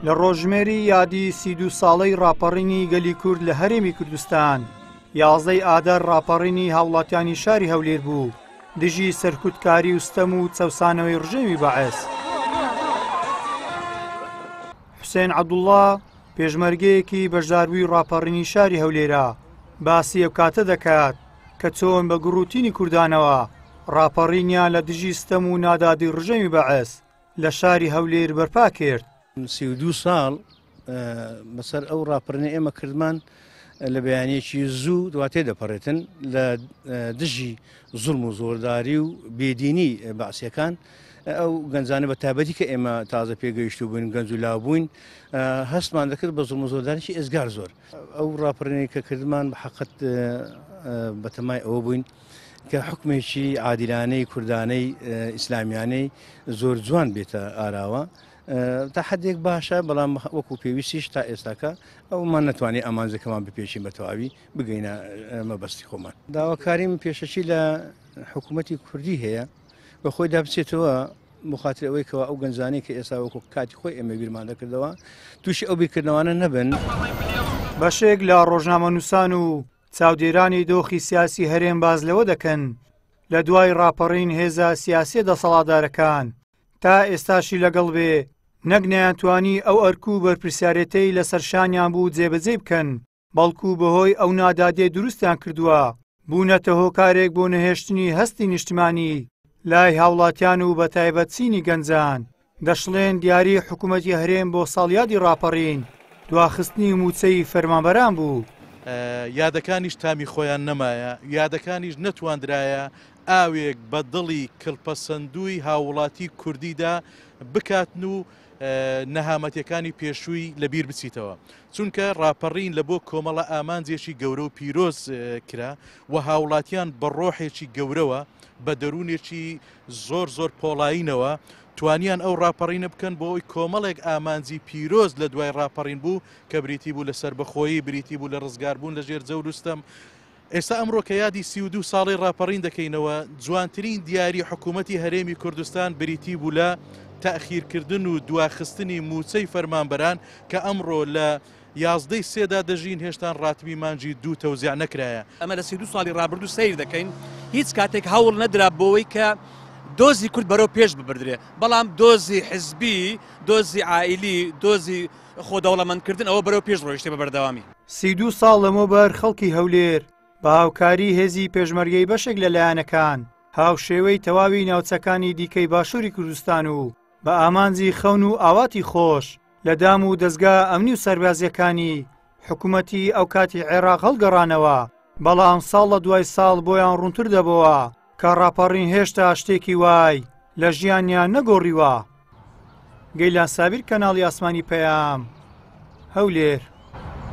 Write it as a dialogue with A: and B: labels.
A: لە ڕۆژمێری یادی 32 ساڵەی ڕاپەڕینی گەلی کورد لە هەرێمی کوردستان 11 ئادار ڕاپەڕینی هاوڵاتیانی شاری هەولێر بوو دژی سەرکوتکاری و ستەم و چەوسانەوەی ڕژێمی بەعەس. حوسێن عەبدوڵڵا پێشمەرگەیەکی بەشداربووی ڕاپەڕینی شاری هەولێرە باسی ئەو کاتە دەکات کە چۆن بە گڕوتینی کوردانەوە ڕاپەڕینیان لە دژی ستەم و نادادی ڕژێمی بەعەس لە شاری هەولێر بەرپا کرد.
B: 32 ساڵ بەسەر ئەو ڕاپەڕینی ئێمە کردمان لە بەیانێکی زوو دواتێ دەپەڕێتن لە دژی زوڵم و زۆرداری و بێدینی بەعسیەکان ئەو گەنجانە بە تایبەتی کە ئێمە تازە پێگەیشتو بووین گەنج و لاوبووین هەستمان دەکرد بە زوڵم و زۆرداریی ئێزگار زۆر. ئەو ڕاپەڕینی کە کردمان بە حەقەت بەتەمای ئەوە بووین کە حکمێکی عادیلانەی کوردانەی ئیسلامیانەی زۆر جوان بێتە ئاراوە تا حدێک باشە بەڵام وەکو پێویستیش تا ئێستاکە ئەومان نەتوانێت ئامانجەکەمان بپێشین بە تەواوی بگەینە مەبەستی خۆمان. داواکاریم پێشەچی لە حکوومەتی کوردی هەیە بە خۆی دابچێتەوە مخاطر ئەوەی کەەوە ئەو گەنجانەی کە ئێستا وەکو کاتی خۆی ئێمە بیرمان دەکردەوە تووشی ئەو بیرکردنەوانە نەبن.
A: بەشێک لە ڕۆژنامەنووسان و چاودێرانی دۆخی سیاسی هەرێم باز لەوە دەکەن لە دوای ڕاپەڕین هێزە سیاسی دەسەڵاتدارەکان تا ئێستاشی لەگەڵ بێ نەک نەیانتوانی ئەو ئەرکوو بەرپرسیارەتەی لەسەر شانیان بوو جێبەجێ بکەن بەڵکو بەهۆی ئەو نادادێ دروستیان کردووە بوونەتە هۆکارێک بۆ نەهێشتنی هەستی نیشتمانی لای هاوڵاتیان و بە تایبەت چینی گەنجان. دەشڵێن دیاری حکوومەتی هەرێم بۆ ساڵیادی ڕاپەڕین دواخستنی موچەی فەرمانبەران بوو.
C: یادەکانیش تامی خۆیان نەمایە یادەکانیش نەتواندرایە ئاوێک بە دڵی کڵپەسەندووی هاوڵاتی کوردیدا بکاتن و نەهامەتیەکانی پێشووی لەبیر بچیتەوە چونکە ڕاپەڕین لە بۆ کۆمەڵە ئامانجێکی گەورە و پیرۆز کرا و هاوڵاتیان بە ڕۆحێکی گەورەوە بە دەروونێکی زۆر پۆڵایینەوە توانیان ئەو ڕاپەڕینە بکەن بۆ ئەوی کۆمەڵێک ئامانجی پیرۆز لە دوای ڕاپەڕین بوو کە بریتی بوو لە سربەخۆیی بریتی بوو لە ڕزگاربوون لە ژێر جەور و ستەم. ئێستا ئەمڕۆ کە یادی 32 ساڵی ڕاپەڕین دەکەینەوە جوانترین دیاری حکوومەتی هەرێمی کوردستان بریتی بوو لە تەخیرکردن و دواخستنی موچەی فەرمانبەران کە ئەمڕۆ لە 11 سێدا دەژین هێشتان ڕاتبی مانجی دوو تەوزیع نەکرایە.
D: ئەمە لە 32 ساڵی ڕابردوو سیر دەکەین هیچ کاتێک هەوڵ نەدرا بۆەوەی کە دۆزی کورد بەرەو پێش ببردرێ بەڵام دۆزی حزبی دۆزی عائیلی دۆزی خۆدەوڵەمەندکردن ئەوە بەرەو پێش ڕۆیشتێ بە بەردەوامی.
A: 32 ساڵ لەمەوبەر خەڵکی هەولێر بە هاوکاری هێزی پێشمەرگەی بەشێک لە لایەنەکان هاوشێوەی تەواوی ناوچەکانی دیکەی باشووری کوردستان و بە ئامانجی خەون و ئاواتی خۆش لە دام و دەستگا ئەمنی و سەربازیەکانی حکوومەتی ئەو کاتی عێراق هەڵگەڕانەوە بەڵام ساڵ لە دوای ساڵ بۆیان ڕوونتر دەبەوە کە ڕاپەڕین هێشتا شتێکی وای لە ژیانیان نەگۆڕیوە. گەیلان سابیر کەناڵی ئاسمانی پەیام هەولێر.